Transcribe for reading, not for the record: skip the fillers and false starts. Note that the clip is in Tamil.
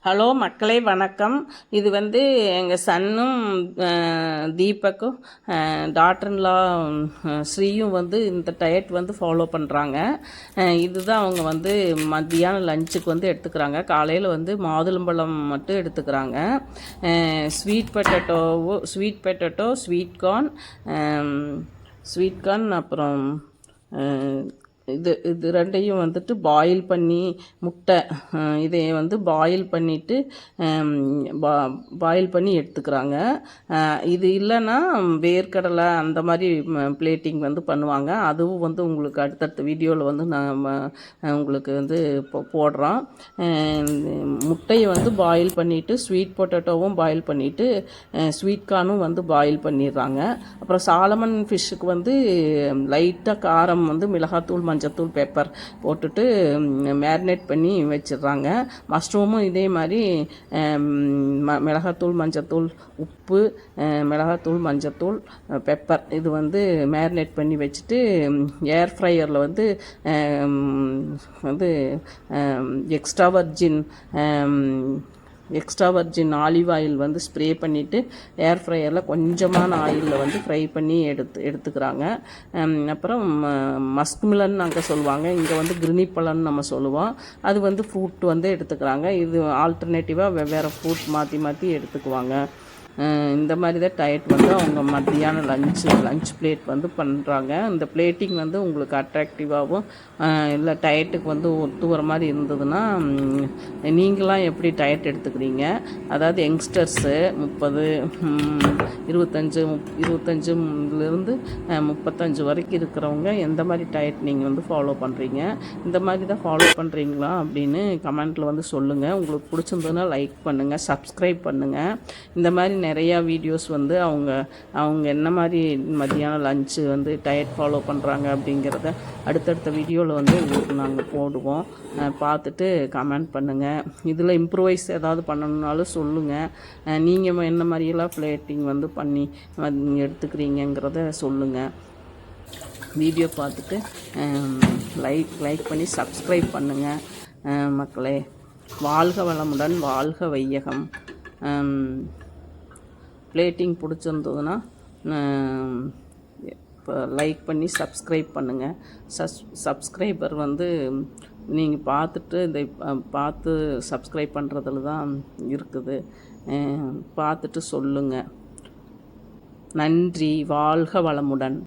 ஹலோ மக்களே வணக்கம். இது எங்கள் சன்னும் தீபக்கும் டாட்டர்ன்லா ஸ்ரீயும் இந்த டயட் ஃபாலோ பண்ணுறாங்க. இதுதான் அவங்க மத்தியானம் லஞ்சுக்கு எடுத்துக்கிறாங்க. காலையில் மாதுளம்பழம் மட்டும் எடுத்துக்கிறாங்க. ஸ்வீட் பொட்டேட்டோ ஸ்வீட் கார்ன் அப்புறம் இது ரெண்டையும் பாயில் பண்ணி முட்டை இதை பாயில் பண்ணிவிட்டு பாயில் பண்ணி எடுத்துக்கிறாங்க. இது இல்லைன்னா வேர்க்கடலை அந்த மாதிரி பிளேட்டிங் பண்ணுவாங்க. அதுவும் உங்களுக்கு அடுத்தடுத்த வீடியோவில் நான் உங்களுக்கு போடுறோம். முட்டையை பாயில் பண்ணிவிட்டு ஸ்வீட் பொட்டேட்டோவும் பாயில் பண்ணிவிட்டு ஸ்வீட் கார்னும் பாயில் பண்ணிடுறாங்க. அப்புறம் சாலமன் ஃபிஷ்ஷுக்கு லைட்டாக காரம் மிளகாத்தூள் மஞ்சத்தூள் பெப்பர் போட்டுட்டு மேரினேட் பண்ணி வச்சிடுறாங்க. மஷ்ரூமும் இதே மாதிரி மிளகாத்தூள் மஞ்சத்தூள் உப்பு மிளகாத்தூள் மஞ்சத்தூள் பெப்பர் இது மேரினேட் பண்ணி வச்சுட்டு ஏர் ஃப்ரையரில் extra virgin olive oil spray பண்ணிவிட்டு ஏர் ஃப்ரையரில் கொஞ்சமான ஆயிலில் ஃப்ரை பண்ணி எடுத்துக்கிறாங்க. அப்புறம் மஸ்க்மிலன் நாங்கள் சொல்லுவாங்க, இங்கே கிரினி பழம்னு நம்ம சொல்லுவோம். அது ஃப்ரூட் எடுத்துக்கிறாங்க. இது ஆல்டர்னேட்டிவாக வெவ்வேறு ஃப்ரூட் மாற்றி எடுத்துக்குவாங்க. இந்த மாதிரி தான் டயட் அவங்க மத்தியானம் லஞ்ச் பிளேட் பண்ணுறாங்க. இந்த பிளேட்டிங் உங்களுக்கு அட்ராக்டிவாகவும் இல்லை டயட்டுக்கு ஒத்து வர மாதிரி இருந்ததுன்னா நீங்களாம் எப்படி டயட் எடுத்துக்கிறீங்க? அதாவது யங்ஸ்டர்ஸு 25 35 வரைக்கும் இருக்கிறவங்க எந்த மாதிரி டயட் நீங்கள் ஃபாலோ பண்ணுறீங்க? இந்த மாதிரி தான் ஃபாலோ பண்ணுறீங்களா அப்படின்னு கமெண்ட்டில் சொல்லுங்கள். உங்களுக்கு பிடிச்சிருந்ததுன்னா லைக் பண்ணுங்கள், சப்ஸ்கிரைப் பண்ணுங்கள். இந்த மாதிரி நிறையா வீடியோஸ் அவங்க என்ன மாதிரி மத்தியானம் லஞ்சு டயட் ஃபாலோ பண்ணுறாங்க அப்படிங்கிறத அடுத்தடுத்த வீடியோவில் உங்களுக்கு நாங்கள் போடுவோம். பார்த்துட்டு கமெண்ட் பண்ணுங்கள். இதில் இம்ப்ரூவைஸ் ஏதாவது பண்ணணுன்னாலும் சொல்லுங்கள். நீங்கள் என்ன மாதிரியெல்லாம் பிளேட்டிங் பண்ணி எடுத்துக்கிறீங்கிறத சொல்லுங்கள். வீடியோ பார்த்துட்டு லைக் பண்ணி சப்ஸ்கிரைப் பண்ணுங்கள். மக்களே, வாழ்க வளமுடன், வாழ்க வையகம். பிளேட்டிங் பிடிச்சிருந்ததுன்னா இப்போ லைக் பண்ணி சப்ஸ்கிரைப் பண்ணுங்கள். சப்ஸ்கிரைபர் நீங்கள் பார்த்து சப்ஸ்கிரைப் பண்ணுறதுல தான் இருக்குது. பார்த்துட்டு சொல்லுங்கள். நன்றி. வாழ்க வளமுடன்.